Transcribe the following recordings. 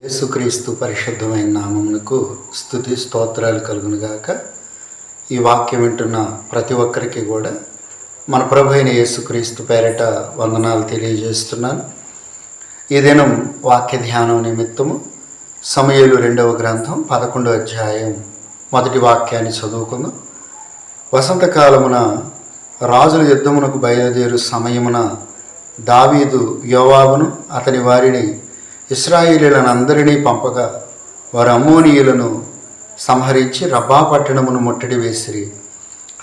యేసుక్రీస్తు పరిశుద్ధమైన నామమునకు స్తుతి స్తోత్రాలు కలుగునుగాక. ఈ వాక్యం వింటున్న ప్రతి ఒక్కరికి కూడా మన ప్రభు అయిన యేసుక్రీస్తు పేరట వందనాలు తెలియజేస్తున్నాను. ఈ దినం వాక్య ధ్యానం నిమిత్తము సమూయేలు 2వ గ్రంథం 11వ అధ్యాయం మొదటి వాక్యాన్ని చదువుకుందాం. వసంతకాలమున రాజుల యుద్ధమునకు బయలుదేరు సమయమున దావీదు యోవాబును అతని వారిని ఇశ్రాయేలీయులనందరినీ పంపగా వారు అమ్మోనీయులను సంహరించి రబ్బా పట్టణమును ముట్టడి వేసిరి.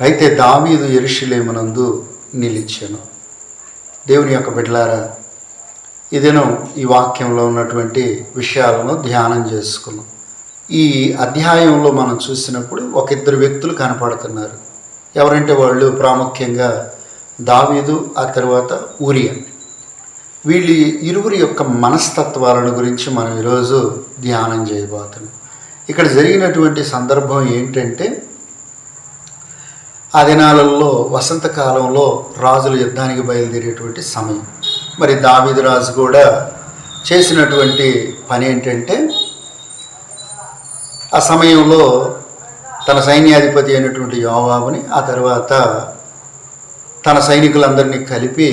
అయితే దావీదు యెరూషలేమునందు నిలిచెను. దేవుని యొక్క బిడ్డలారా, ఈ దినం ఈ వాక్యంలో ఉన్నటువంటి విషయాలను ధ్యానం చేసుకున్నాం. ఈ అధ్యాయంలో మనం చూసినప్పుడు ఇద్దరు వ్యక్తులు కనపడుతున్నారు. ఎవరంటే వాళ్ళు ప్రాముఖ్యంగా దావీదు, ఆ తర్వాత ఊరియా. వీళ్ళ ఇరువురి యొక్క మనస్తత్వాలను గురించి మనం ఈరోజు ధ్యానం చేయబోతున్నాం. ఇక్కడ జరిగినటువంటి సందర్భం ఏంటంటే, ఆ దినాలలో వసంతకాలంలో రాజులు యుద్ధానికి బయలుదేరేటువంటి సమయం. మరి దావీదు రాజు కూడా చేసినటువంటి పని ఏంటంటే, ఆ సమయంలో తన సైన్యాధిపతి అయినటువంటి యోవాబుని, ఆ తర్వాత తన సైనికులందరినీ కలిపి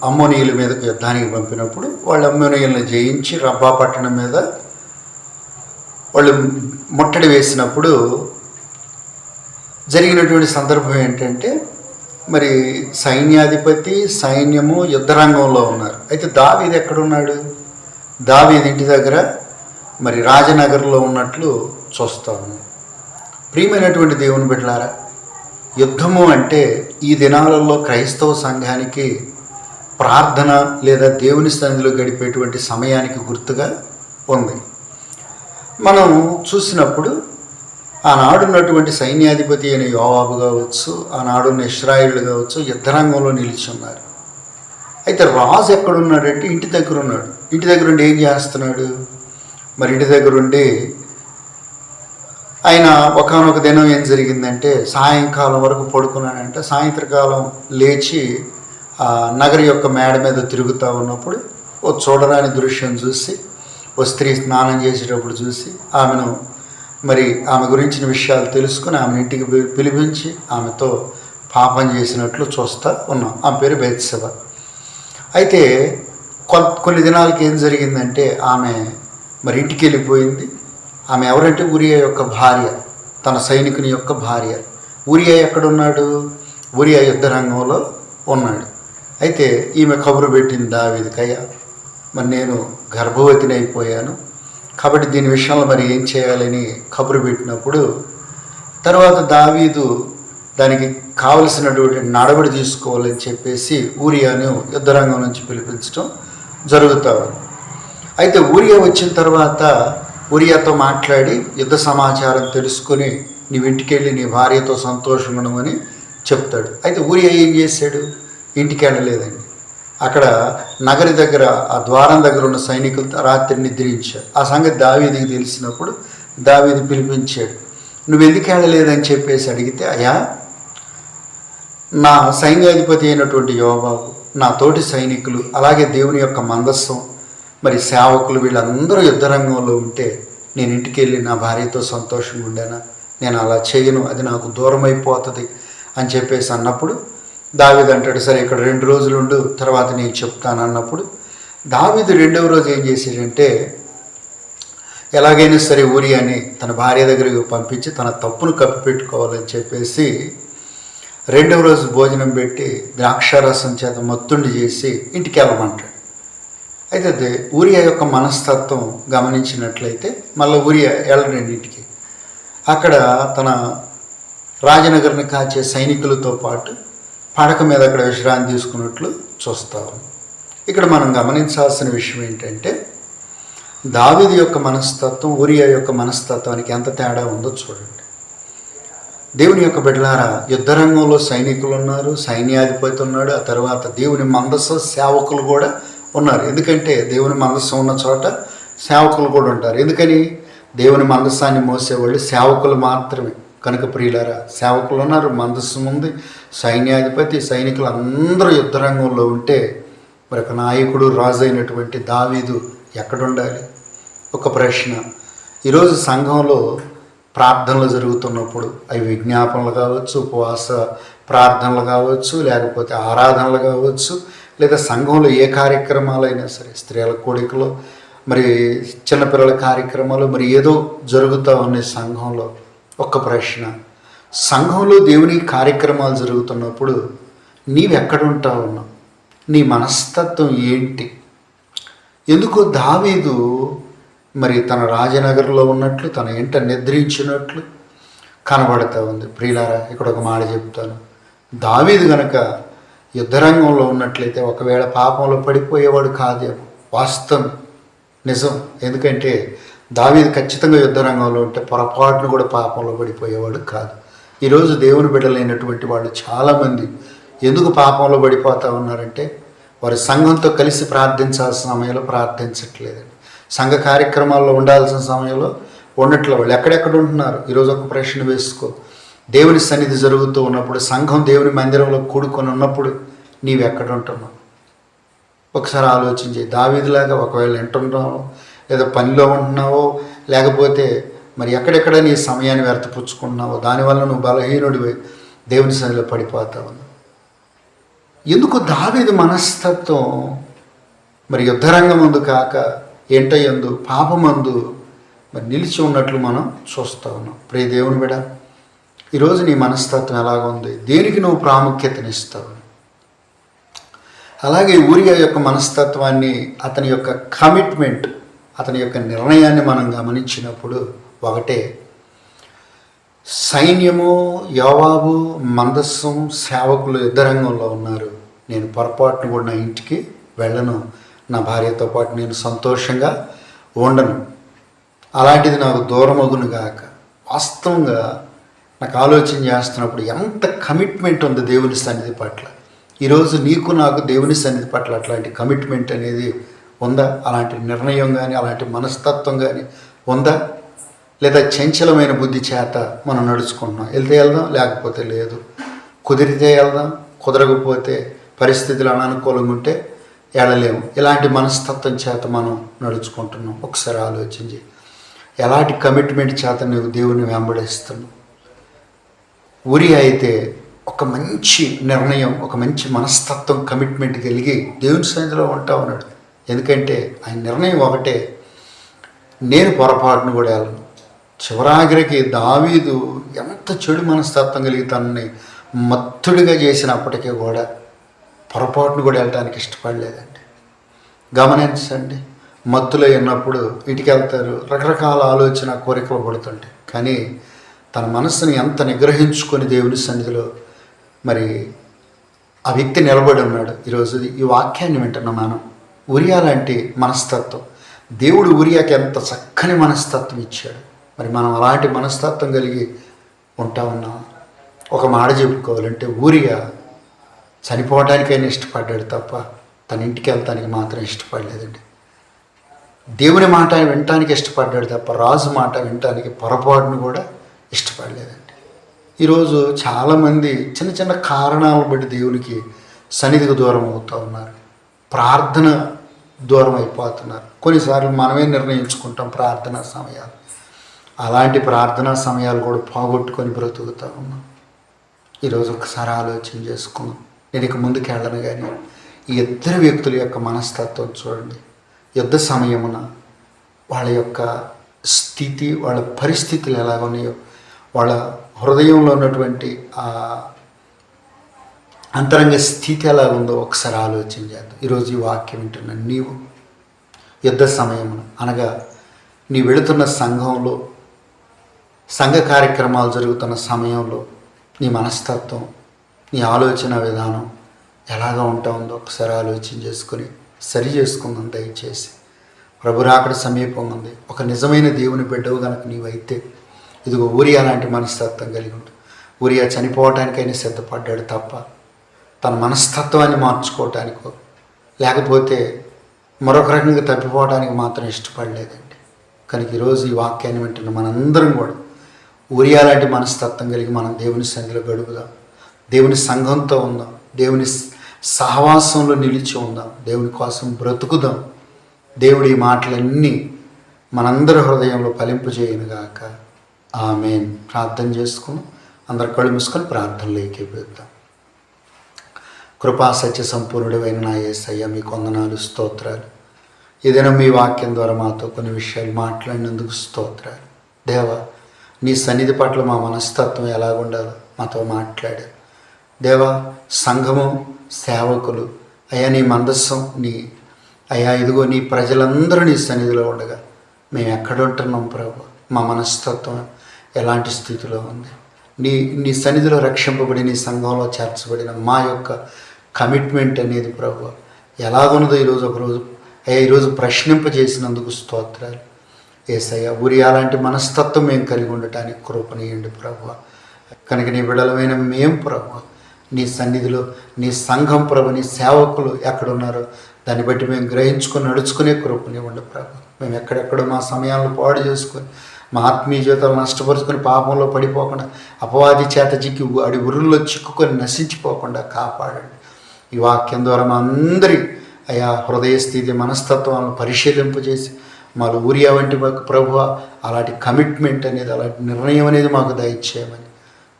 అమ్మోనీయుల మీదకు యుద్ధానికి పంపినప్పుడు వాళ్ళు అమ్మోనీయులను జయించి రబ్బా పట్టణం మీద వాళ్ళు ముట్టడి వేసినప్పుడు జరిగినటువంటి సందర్భం ఏంటంటే, మరి సైన్యాధిపతి సైన్యము యుద్ధరంగంలో ఉన్నారు. అయితే దావీదు ఎక్కడున్నాడు? దావీదు ఇంటి దగ్గర మరి రాజనగర్లో ఉన్నట్లు చూస్తా ఉన్నాం. ప్రియమైనటువంటి దేవుని బిడ్డలారా, యుద్ధము అంటే ఈ దినాలలో క్రైస్తవ సంఘానికి ప్రార్థన లేదా దేవుని సన్నిధిలో గడిపేటువంటి సమయానికి గుర్తుగా ఉంది. మనం చూసినప్పుడు ఆనాడున్నటువంటి సైన్యాధిపతి అయిన యోవాబు కావచ్చు, ఆనాడున్న ఇశ్రాయేలు కావచ్చు, యుద్ధరంగంలో నిలిచున్నారు. అయితే రాజు ఎక్కడున్నాడంటే ఇంటి దగ్గర ఉన్నాడు. ఇంటి దగ్గర ఉండి ఏం చేస్తున్నాడు? మరి ఇంటి దగ్గర ఉండి ఆయన ఒకానొక దినం ఏం జరిగిందంటే, సాయంకాలం వరకు పడుకున్నాడంటే సాయంత్రకాలం లేచి నగరి యొక్క మేడ మీద తిరుగుతూ ఉన్నప్పుడు చూడరాని దృశ్యం చూసి, స్త్రీ స్నానం చేసేటప్పుడు చూసి ఆమె గురించిన విషయాలు తెలుసుకుని ఆమె ఇంటికి పిలిపించి ఆమెతో పాపం చేసినట్లు చూస్తూ ఉన్నాం. ఆమె పేరు బెత్షెబ. అయితే కొన్ని దినాలకి ఏం జరిగిందంటే, ఆమె మరి ఇంటికి వెళ్ళిపోయింది. ఆమె ఎవరంటే ఊరియా యొక్క భార్య, తన సైనికుని యొక్క భార్య. ఊరియా ఎక్కడున్నాడు? ఊరియా యుద్ధరంగంలో ఉన్నాడు. అయితే ఈమె కబురు పెట్టింది దావీదుకయ్యా, మరి నేను గర్భవతిని అయిపోయాను కాబట్టి దీని విషయంలో మరి ఏం చేయాలని కబురు పెట్టినప్పుడు, తర్వాత దావీదు దానికి కావలసినటువంటి నడవడి తీసుకోవాలని చెప్పేసి ఊరియాను యుద్ధరంగం నుంచి పిలిపించడం జరుగుతూ ఉంది. అయితే ఊరియా వచ్చిన తర్వాత ఊరియాతో మాట్లాడి యుద్ధ సమాచారం తెలుసుకొని నీవు ఇంటికి వెళ్ళి నీ భార్యతో సంతోషంగా ఉండమని చెప్తాడు. అయితే ఊరియా ఏం చేశాడు? ఇంటికి వెళ్ళలేదండి. అక్కడ నగరి దగ్గర ఆ ద్వారం దగ్గర ఉన్న సైనికులతో రాత్రి నిద్రించాడు. ఆ సంగతి దావీదుకి తెలిసినప్పుడు దావీదు పిలిపించాడు. నువ్వు ఎందుకు వెళ్ళలేదని చెప్పేసి అడిగితే, అయ్యా, నా సైన్యాధిపతి అయినటువంటి యోవాబు, నా తోటి సైనికులు, అలాగే దేవుని యొక్క మందస్సం, మరి సేవకులు వీళ్ళందరూ యుద్ధరంగంలో ఉంటే నేను ఇంటికి వెళ్ళి నా భార్యతో సంతోషంగా ఉండానా? నేను అలా చేయను, అది నాకు దూరం అయిపోతుంది అని చెప్పేసి అన్నప్పుడు దావీదు అంటాడు, సరే ఇక్కడ 2 రోజులు ఉండు, తర్వాత నేను చెప్తాను అన్నప్పుడు దావీదు 2వ రోజు ఏం చేశాడంటే, ఎలాగైనా సరే ఊరియాని తన భార్య దగ్గరికి పంపించి తన తప్పును కప్పిపెట్టుకోవాలని చెప్పేసి 2వ రోజు భోజనం పెట్టి ద్రాక్షారసం చేత మత్తుండి చేసి ఇంటికి వెళ్ళమంటాడు. అయితే ఊరియా యొక్క మనస్తత్వం గమనించినట్లయితే మళ్ళీ ఊరియా వెళ్ళడండి ఇంటికి. అక్కడ తన రాజనగర్ని కాచే సైనికులతో పాటు పడక మీద అక్కడ విశ్రాంతి తీసుకున్నట్లు చూస్తాము. ఇక్కడ మనం గమనించాల్సిన విషయం ఏంటంటే, దావీదు యొక్క మనస్తత్వం ఊరియా యొక్క మనస్తత్వానికి ఎంత తేడా ఉందో చూడండి. దేవుని యొక్క బిడ్డలారా, యుద్ధరంగంలో సైనికులు ఉన్నారు, సైన్యాధిపతి ఉన్నాడు, ఆ తర్వాత దేవుని మందస్సు సేవకులు కూడా ఉన్నారు. ఎందుకంటే దేవుని మందస్సం ఉన్న చోట సేవకులు కూడా ఉంటారు. ఎందుకని? దేవుని మందస్సాన్ని మోసేవాళ్ళు సేవకులు మాత్రమే. కనుక ప్రియులారా, సేవకులు ఉన్నారు, మందస్సం ఉంది, సైన్యాధిపతి, సైనికులు అందరూ యుద్ధరంగంలో ఉంటే మరి ఒక నాయకుడు, రాజు అయినటువంటి దావీదు ఎక్కడుండాలి? ఒక ప్రశ్న. ఈరోజు సంఘంలో ప్రార్థనలు జరుగుతున్నప్పుడు అవి విజ్ఞాపనలు కావచ్చు, ఉపవాస ప్రార్థనలు కావచ్చు, లేకపోతే ఆరాధనలు కావచ్చు, లేదా సంఘంలో ఏ కార్యక్రమాలైనా సరే, స్త్రీల కూడికలు, మరి చిన్నపిల్లల కార్యక్రమాలు, మరి ఏదో జరుగుతూ ఉన్నాయి సంఘంలో. ఒక్క ప్రశ్న, సంఘంలో దేవుని కార్యక్రమాలు జరుగుతున్నప్పుడు నీవెక్కడుంటా ఉన్నావు? నీ మనస్తత్వం ఏంటి? ఎందుకో దావీదు మరి తన రాజనగర్లో ఉన్నట్లు, తన ఇంట నిద్రించినట్లు కనబడుతూ ఉంది. ప్రియులారా, ఇక్కడ ఒక మాట చెప్తాను. దావీదు గనక యుద్ధరంగంలో ఉన్నట్లయితే ఒకవేళ పాపంలో పడిపోయేవాడు కాదేమో. వాస్తవం, నిజం. ఎందుకంటే దావీదు ఖచ్చితంగా యుద్ధరంగంలో ఉంటే పొరపాటును కూడా పాపంలో పడిపోయేవాడు కాదు. ఈరోజు దేవుని బిడ్డలైనటువంటి వాళ్ళు చాలామంది ఎందుకు పాపంలో పడిపోతూ ఉన్నారంటే వారి సంఘంతో కలిసి ప్రార్థించాల్సిన సమయంలో ప్రార్థించట్లేదండి. సంఘ కార్యక్రమాల్లో ఉండాల్సిన సమయంలో ఉండట్లే. వాళ్ళు ఎక్కడెక్కడ ఉంటున్నారు? ఈరోజు ఒక ప్రశ్న వేసుకో. దేవుని సన్నిధి జరుగుతూ ఉన్నప్పుడు, సంఘం దేవుని మందిరంలో కూడుకొని ఉన్నప్పుడు నీవెక్కడ ఉంటున్నావు? ఒకసారి ఆలోచించి. దావీదులాగా ఒకవేళ వింటున్నావో, లేదా పనిలో ఉంటున్నావో, లేకపోతే మరి ఎక్కడెక్కడ నీ సమయాన్ని వ్యర్థపుచ్చుకుంటున్నావో, దానివల్ల నువ్వు బలహీనుడివై దేవుని సన్నిధిలో పడిపోతావు. ఎందుకు దావీదు మనస్తత్వం మరి యుద్ధరంగం ముందు కాక ఏంటయ్యందు పాపమందు మరి నిలిచి ఉన్నట్లు మనం చూస్తూ ఉన్నాం. ప్రియ దేవుని బిడ్డ, ఈరోజు నీ మనస్తత్వం ఎలాగుంది? దేనికి నువ్వు ప్రాముఖ్యతనిస్తావు? అలాగే ఊరియా యొక్క మనస్తత్వాన్ని, అతని యొక్క కమిట్మెంట్, అతని యొక్క నిర్ణయాన్ని మనం గమనించినప్పుడు ఒకటే, సైన్యము, యోవాబు, మందస్సం, సేవకులు యుద్ధరంగంలో ఉన్నారు. నేను పొరపాటును కూడా నా ఇంటికి వెళ్ళను, నా భార్యతో పాటు నేను సంతోషంగా ఉండను, అలాంటిది నాకు దూరమగును గాక. వాస్తవంగా నాకు ఆలోచన చేస్తున్నప్పుడు ఎంత కమిట్మెంట్ ఉంది దేవుని సన్నిధి పట్ల. ఈరోజు నీకు నాకు దేవుని సన్నిధి పట్ల అట్లాంటి కమిట్మెంట్ అనేది ఉందా? అలాంటి నిర్ణయం కానీ, అలాంటి మనస్తత్వం కానీ ఉందా? లేదా చంచలమైన బుద్ధి చేత మనం నడుచుకుంటున్నాం? వెళ్తే వెళ్దాం, లేకపోతే లేదు. కుదిరితే వెళ్దాం, కుదరకపోతే పరిస్థితులు అననుకూలంగా ఉంటే వెళ్ళలేము. ఇలాంటి మనస్తత్వం చేత మనం నడుచుకుంటున్నాం. ఒకసారి ఆలోచించి, ఎలాంటి కమిట్మెంట్ చేత నువ్వు దేవుని వెంబడిస్తున్నావు? ఊరియా అయితే ఒక మంచి నిర్ణయం, ఒక మంచి మనస్తత్వం, కమిట్మెంట్ కలిగి దేవుని సన్నిధిలో ఉంటా ఉన్నాడు. ఎందుకంటే ఆయన నిర్ణయం ఒకటే, నేను పొరపాటును కూడా వెళ్ళను. చివరాఖరికి దావీదు ఎంత చెడు మనస్తత్వం కలిగి తనని మత్తుడిగా చేసినప్పటికీ కూడా పొరపాటును కూడా వెళ్ళటానికి ఇష్టపడలేదండి. గమనించండి, మత్తులో ఉన్నప్పుడు ఇంటికి వెళ్తారు, రకరకాల ఆలోచన కోరికలు పడుతుంటాయి. కానీ తన మనస్సుని ఎంత నిగ్రహించుకొని దేవుని సన్నిధిలో మరి ఆ వ్యక్తి నిలబడి ఉన్నాడు. ఈరోజు ఈ వాక్యాన్ని వింటున్నాం మనం. ఊరియా లాంటి మనస్తత్వం, దేవుడు ఊరియాకి ఎంత చక్కని మనస్తత్వం ఇచ్చాడు. మరి మనం అలాంటి మనస్తత్వం కలిగి ఉంటా ఉన్నాం. ఒక మాట చెప్పుకోవాలంటే ఊరియా చనిపోవడానికైనా ఇష్టపడ్డాడు తప్ప తన ఇంటికి వెళ్తానికి మాత్రం ఇష్టపడలేదండి. దేవుని మాట వినటానికి ఇష్టపడ్డాడు తప్ప రాజు మాట వినటానికి పొరపాటును కూడా ఇష్టపడలేదండి. ఈరోజు చాలామంది చిన్న చిన్న కారణాలను బట్టి దేవునికి సన్నిధికి దూరం అవుతూ ఉన్నారు. ప్రార్థన దూరం అయిపోతున్నారు. కొన్నిసార్లు మనమే నిర్ణయించుకుంటాం ప్రార్థనా సమయాలు. అలాంటి ప్రార్థనా సమయాలు కూడా పోగొట్టుకొని బ్రతుకుతూ ఉన్నాం. ఈరోజు ఒకసారి ఆలోచన చేసుకున్నాం. నేను ఇక ముందుకు వెళ్ళను, కానీ ఈ ఇద్దరు వ్యక్తుల యొక్క మనస్తత్వం చూడండి. యుద్ధ సమయమున వాళ్ళ యొక్క స్థితి, వాళ్ళ పరిస్థితులు ఎలా ఉన్నాయో, వాళ్ళ హృదయంలో ఉన్నటువంటి ఆ అంతరంగ స్థితి ఎలా ఉందో ఒకసారి ఆలోచన చేద్దాం. ఈరోజు ఈ వాక్యం వింటున్నా నీవు యుద్ధ సమయమున, అనగా నీ వెళుతున్న సంఘంలో, సంఘ కార్యక్రమాలు జరుగుతున్న సమయంలో నీ మనస్తత్వం, నీ ఆలోచన విధానం ఎలాగా ఉంటా ఉందో ఒకసారి ఆలోచన చేసుకొని సరి చేసుకుందాం దయచేసి. ప్రభు రాకడ సమీపంగా ఉంది. ఒక నిజమైన దేవుని బిడ్డవు కనుక నీవైతే ఇదిగో ఊరియా లాంటి మనస్తత్వం కలిగి ఉంటుంది. ఊరియా చనిపోవటానికైనా సిద్ధపడ్డాడు తప్ప తన మనస్తత్వాన్ని మార్చుకోవటానికో లేకపోతే మరొక రకంగా తప్పిపోవడానికి మాత్రం ఇష్టపడలేదండి. కనుక ఈరోజు ఈ వాక్యాన్ని వింటున్న మనందరం కూడా ఊరియా లాంటి మనస్తత్వం కలిగి మనం దేవుని సన్నిధిలో గడుపుదాం, దేవుని సంఘంతో ఉందాం, దేవుని సహవాసంలో నిలిచి ఉందాం, దేవుని కోసం బ్రతుకుదాం. దేవుడి మాటలన్నీ మనందరి హృదయంలో ఫలింపు చేయనుగాక. ఆమేన్. ప్రార్థన చేసుకుని అందరు కళ్ళు మూసుకొని ప్రార్థనలో ఏకీభవిద్దాం. కృపా సత్య సంపూర్ణుడైన నా యేసయ్య, మీకు వందనాలు, స్తోత్రాలు. ఏదైనా మీ వాక్యం ద్వారా మాతో కొన్ని విషయాలు మాట్లాడినందుకు స్తోత్రాలు. దేవా, నీ సన్నిధి పట్ల మా మనస్తత్వం ఎలాగుండాలో మాతో మాట్లాడారు. దేవా, సంఘము, సేవకులు, అయ్యా నీ మందస్సం, అయ్యా ఇదిగో నీ ప్రజలందరూ నీ సన్నిధిలో ఉండగా మేము ఎక్కడుంటున్నాం ప్రభు? మా మనస్తత్వం ఎలాంటి స్థితిలో ఉంది? నీ సన్నిధిలో రక్షింపబడి నీ సంఘంలో చేర్చబడిన మా యొక్క కమిట్మెంట్ అనేది ప్రభు ఎలాగున్నదో ఈరోజు ప్రశ్నింపజేసినందుకు స్తోత్రాలు. యేసయ్య, ఊరియా లాంటి మనస్తత్వం మేము కలిగి ఉండటానికి కృపణీయండి ప్రభు. కనుక నీ బిడ్డలమైన మేము ప్రభు నీ సన్నిధిలో, నీ సంఘం ప్రభు, నీ సేవకులు ఎక్కడున్నారో దాన్ని బట్టి మేము గ్రహించుకొని నడుచుకునే కృపనివ్వండి ప్రభు. మేము ఎక్కడెక్కడో మా సమయాలను పాడు చేసుకొని మా ఆత్మీయ జీవితాలు నష్టపరుచుకొని పాపంలో పడిపోకుండా, అపవాది చేత చిక్కి ఉరుల్లో చిక్కుకొని నశించిపోకుండా కాపాడండి. ఈ వాక్యం ద్వారా మా అందరి అయా హృదయ స్థితి, మనస్తత్వాలను పరిశీలింపజేసి మాలో ఊరియా వంటి మాకు ప్రభు అలాంటి కమిట్మెంట్ అనేది, అలాంటి నిర్ణయం అనేది మాకు దయచేయమని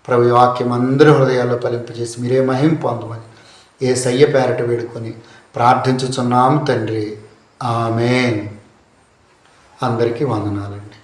ప్రభు ఈ వాక్యం అందరి హృదయాల్లో ఫలింపజేసి మీరే మహిమ పొందమని యేసయ్య పేరట వేడుకొని ప్రార్థించుచున్నాము తండ్రి. ఆమేన్. అందరికీ వందనాలండి.